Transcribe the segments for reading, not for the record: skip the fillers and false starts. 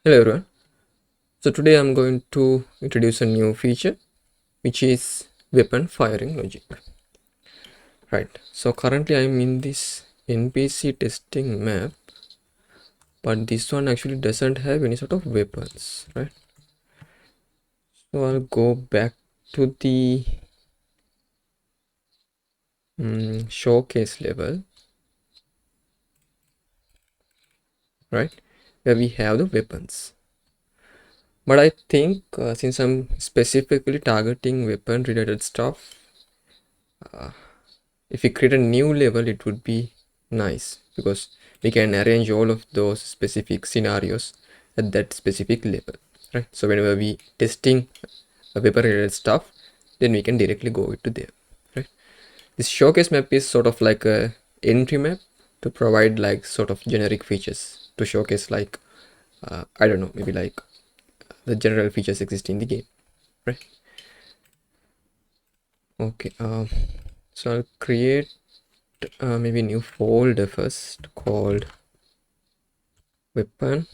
Hello everyone. So today I'm going to introduce a new feature which is weapon firing logic. Right. So currently I'm in this NPC testing map, but this one actually doesn't have any sort of weapons, right? So I'll go back to the showcase level, right? Where we have the weapons. But I think since I'm specifically targeting weapon related stuff, if we create a new level, it would be nice because we can arrange all of those specific scenarios at that specific level, right? So whenever we testing a weapon related stuff, then we can directly go to there, right? This showcase map is sort of like a entry map to provide like sort of generic features to showcase like I don't know, maybe like the general features exist in the game, right? Okay, so I'll create maybe a new folder first called weapon,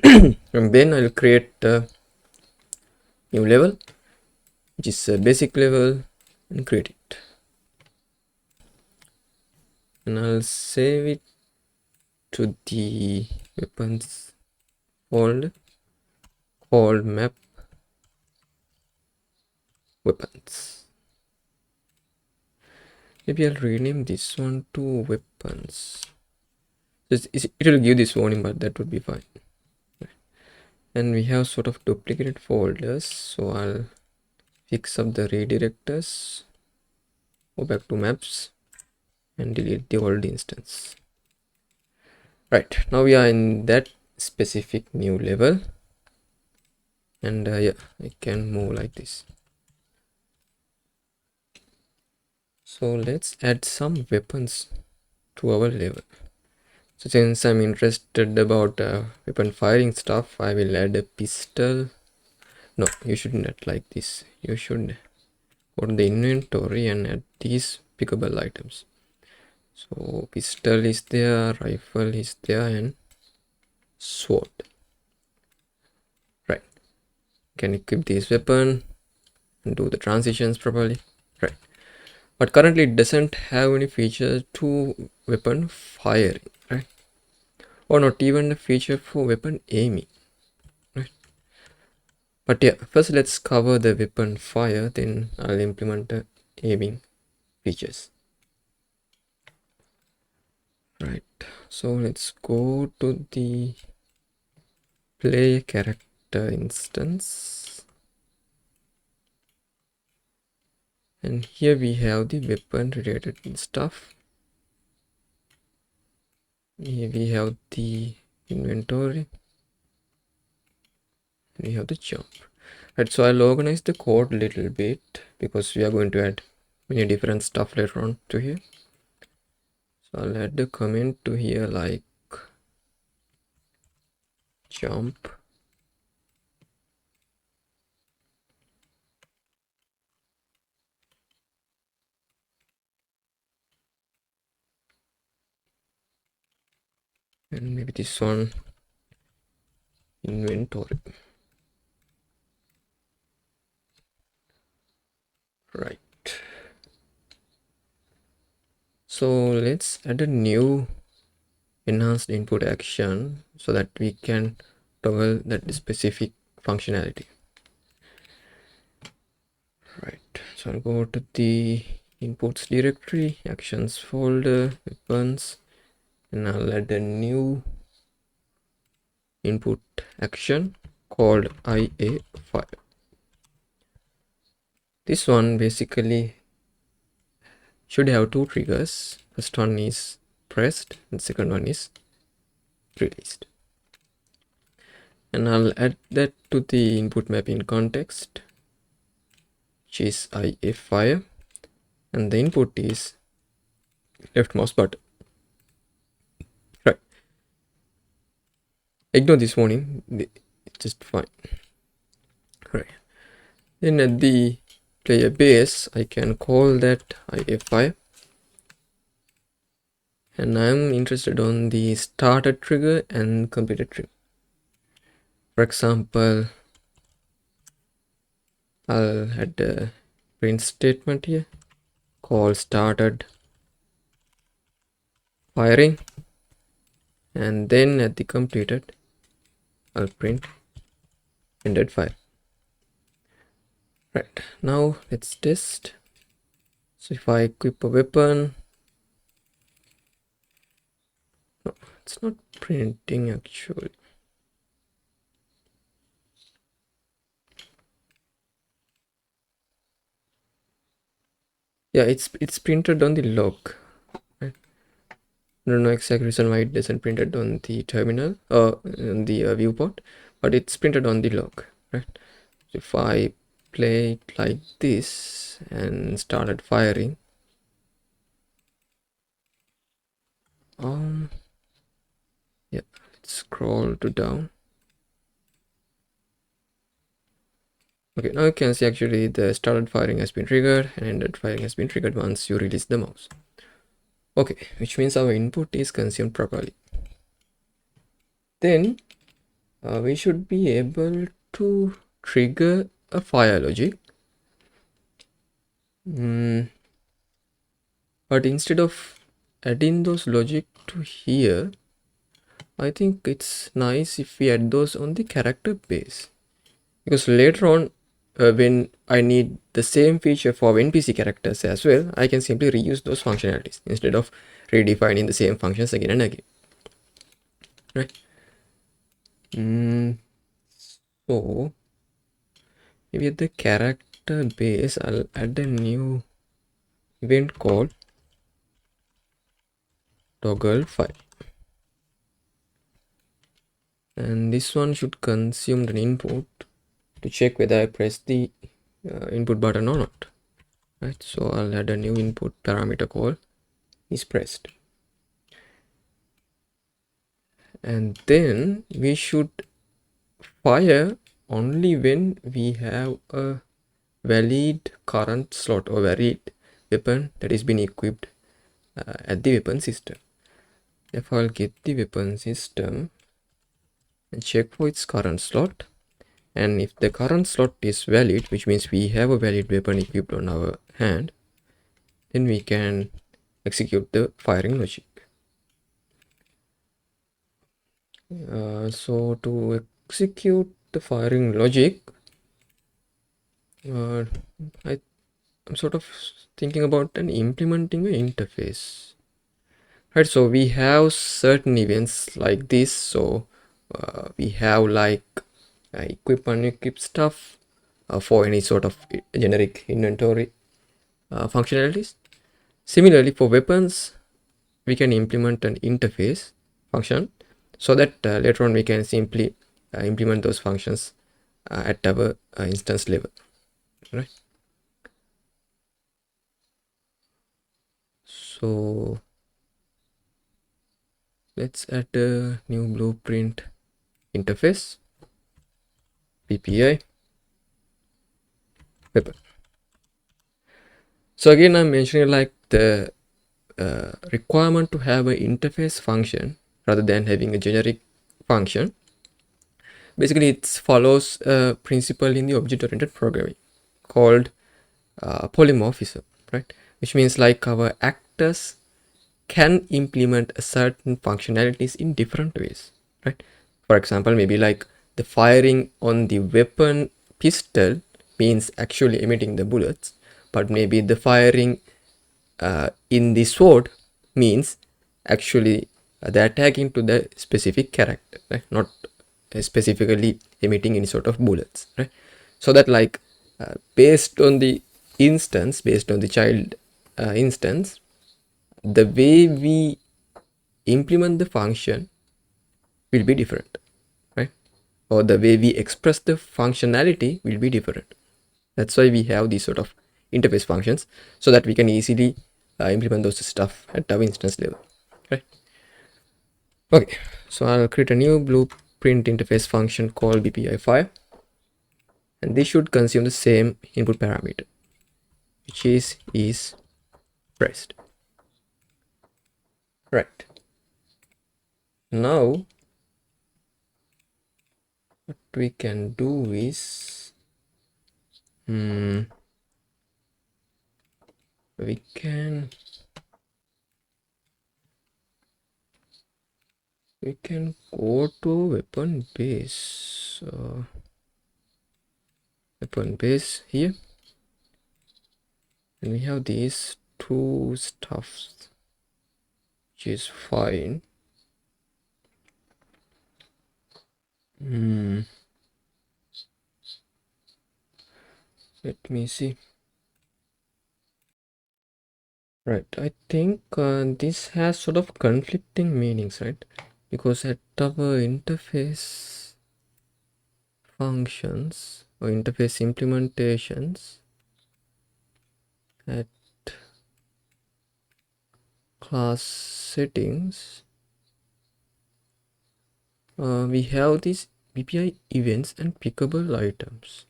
and then I'll create a new level which is a basic level and create it, and I'll save it to the weapons folder called map weapons. Maybe I'll rename this one to weapons. It will give this warning, but that would be fine. And we have sort of duplicated folders, so I'll fix up the redirectors, go back to maps and delete the old instance. Right, now we are in that specific new level, and yeah, I can move like this. So let's add some weapons to our level. So since I'm interested about weapon firing stuff, I will add a pistol. No, you shouldn't add like this. You should go to the inventory and add these pickable items. So pistol is there, rifle is there, and sword. Right, can equip this weapon and do the transitions properly. Right, but currently it doesn't have any feature to weapon firing, right? Or not even a feature for weapon aiming, right? But yeah, first let's cover the weapon fire, then I'll implement the aiming features. Right, so let's go to the play character instance, and here we have the weapon related stuff. Here we have the inventory, we have the jump. Right, so I'll organize the code a little bit because we are going to add many different stuff later on to here. So I'll add the comment to here like jump, and maybe this one inventory. Right, so let's add a new enhanced input action so that we can toggle that specific functionality. Right, so I'll go to the inputs directory, actions folder, weapons, and I'll add a new input action called IA5. This one basically should have two triggers. First one is pressed and second one is released. And I'll add that to the input mapping context, which is IA5, and the input is left mouse button. Right. Ignore this warning, it's just fine. Right. Then at the player base, I can call that IA5, and I'm interested on the started trigger and completed trigger. For example, I'll add a print statement here, call started firing, and then at the completed, I'll print ended fire. Right, now let's test. So if I equip a weapon, no, it's not printing actually. Yeah, it's printed on the log. Right? I don't know exact reason why it doesn't print it on the terminal or on the viewport, but it's printed on the log. Right? So if I play it like this and started firing, yeah, let's scroll to down. Okay, now you can see actually the started firing has been triggered and ended firing has been triggered once you release the mouse. Okay, which means our input is consumed properly. Then we should be able to trigger a fire logic. But instead of adding those logic to here, I think it's nice if we add those on the character base. Because later on, when I need the same feature for NPC characters as well, I can simply reuse those functionalities instead of redefining the same functions again and again. Right? So maybe at the character base, I'll add a new event called toggle file. And this one should consume an input to check whether I press the input button or not. Right, so I'll add a new input parameter called is pressed, and then we should fire only when we have a valid current slot or valid weapon that is being equipped at the weapon system. If I'll get the weapon system and check for its current slot, and if the current slot is valid, which means we have a valid weapon equipped on our hand, then we can execute the firing logic. So to execute the firing logic, I'm sort of thinking about implementing an interface. Right, so we have certain events like this. So we have like equip and unequip stuff for any sort of generic inventory functionalities. Similarly, for weapons, we can implement an interface function so that later on we can simply implement those functions at our instance level, right? So let's add a new blueprint interface, PPI weapon. So again, I'm mentioning like the requirement to have an interface function rather than having a generic function. Basically, it follows a principle in the object-oriented programming called polymorphism, right? Which means like our actors can implement a certain functionalities in different ways, right? For example, maybe like the firing on the weapon pistol means actually emitting the bullets, but maybe the firing in the sword means actually the attacking to the specific character, right? Not specifically emitting any sort of bullets, right? So that like based on the instance, based on the child instance, the way we implement the function will be different, right? Or the way we express the functionality will be different. That's why we have these sort of interface functions so that we can easily implement those stuff at our instance level, right? Okay, so I'll create a new blueprint interface function called bpi file, and this should consume the same input parameter, which is pressed. Right, now we can do is we can go to weapon base here, and we have these two stuffs, which is fine. Let me see. Right, I think this has sort of conflicting meanings, right? Because at our interface functions or interface implementations at class settings, we have these BPI events and pickable items.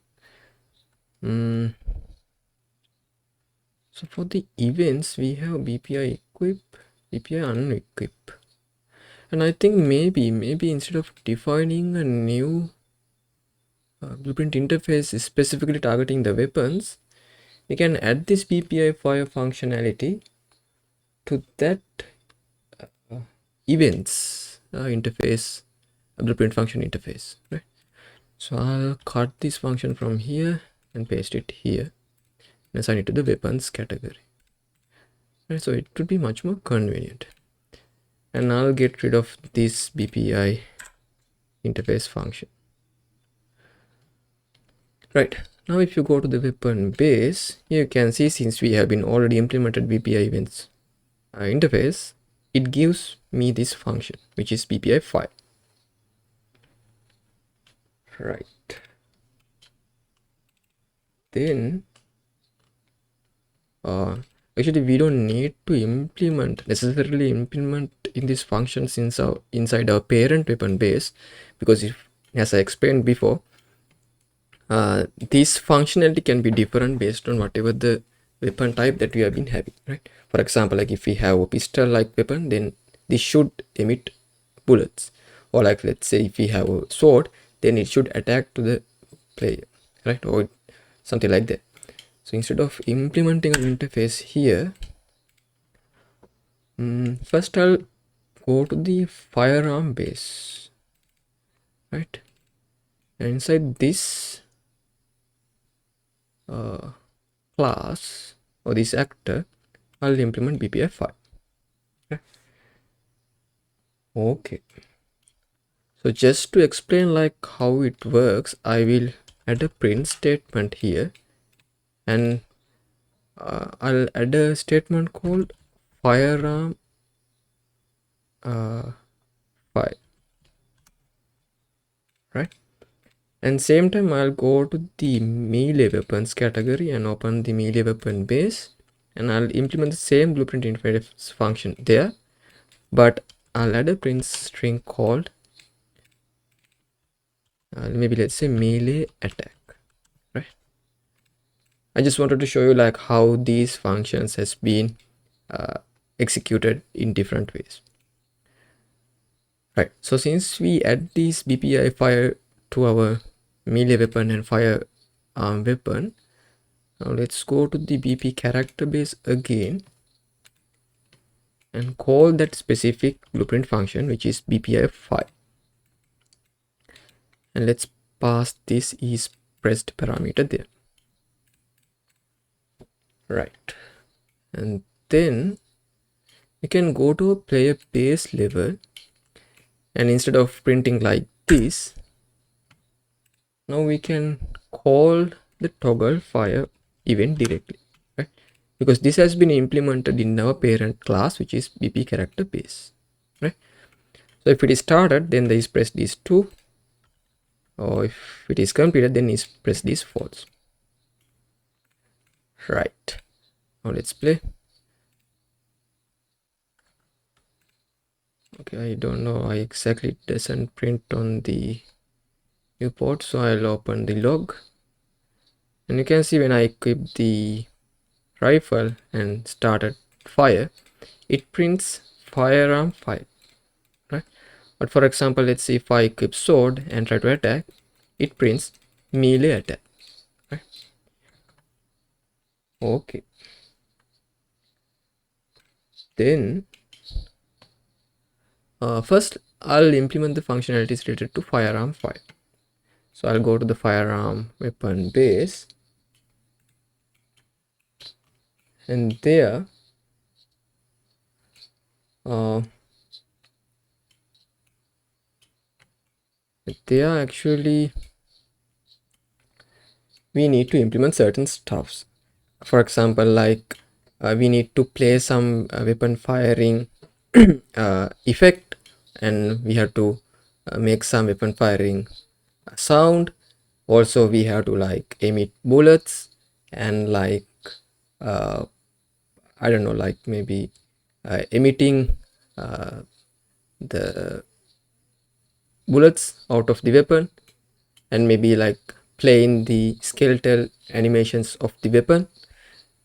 So for the events, we have BPI equip, BPI unequip. And I think maybe instead of defining a new blueprint interface specifically targeting the weapons, we can add this BPI fire functionality to that events interface, blueprint function interface, right? So I'll cut this function from here and paste it here and assign it to the weapons category. Right, so it would be much more convenient. And I'll get rid of this BPI interface function. Right, now if you go to the weapon base, you can see since we have been already implemented BPI events interface, it gives me this function, which is BPI file. Right. Then actually we don't need to necessarily implement in this function since inside our parent weapon base, because if, as I explained before, this functionality can be different based on whatever the weapon type that we have been having, right? For example, like if we have a pistol like weapon, then this should emit bullets, or like let's say if we have a sword, then it should attack to the player, right? Or something like that. So instead of implementing an interface here, first I'll go to the firearm base, right? And inside this class or this actor, I'll implement BPI file. Okay. So just to explain like how it works, I will add a print statement here, and I'll add a statement called firearm file, right? And same time I'll go to the melee weapons category and open the melee weapon base, and I'll implement the same blueprint interface function there, but I'll add a print string called maybe let's say melee attack, right? I just wanted to show you like how these functions has been executed in different ways, right? So since we add these BPI fire to our melee weapon and fire weapon, now let's go to the BP character base again and call that specific blueprint function, which is BPI file, and let's pass this is pressed parameter there, right? And then we can go to a player base level, and instead of printing like this, now we can call the toggle fire event directly, right? Because this has been implemented in our parent class, which is BP character base, right? So if it is started, then is press these two, or if it is completed, then is press this false, right? Now let's play. Okay, I don't know, I exactly doesn't print on the viewport, so I'll open the log, and you can see when I equip the rifle and started fire, it prints firearm fire, right? But for example, let's see if I equip sword and try to attack, it prints melee attack, right? Okay, then first I'll implement the functionalities related to firearm fire. So I'll go to the firearm weapon base, and there actually we need to implement certain stuffs. For example, like we need to play some weapon firing effect, and we have to make some weapon firing sound. Also we have to like emit bullets, and like I don't know, like maybe emitting the bullets out of the weapon, and maybe like playing the skeletal animations of the weapon.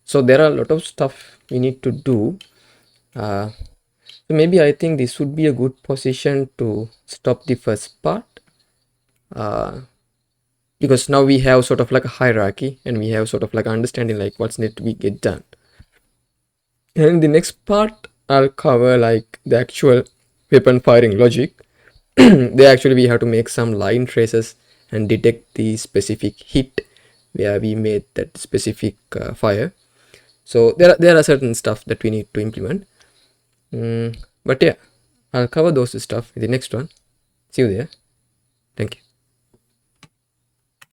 So there are a lot of stuff we need to do. So maybe I think this would be a good position to stop the first part, because now we have sort of like a hierarchy, and we have sort of like understanding like what's need to be get done. And in the next part I'll cover like the actual weapon firing logic. There actually we have to make some line traces and detect the specific hit where we made that specific fire. So there are certain stuff that we need to implement. But yeah, I'll cover those stuff in the next one. See you there. Thank you.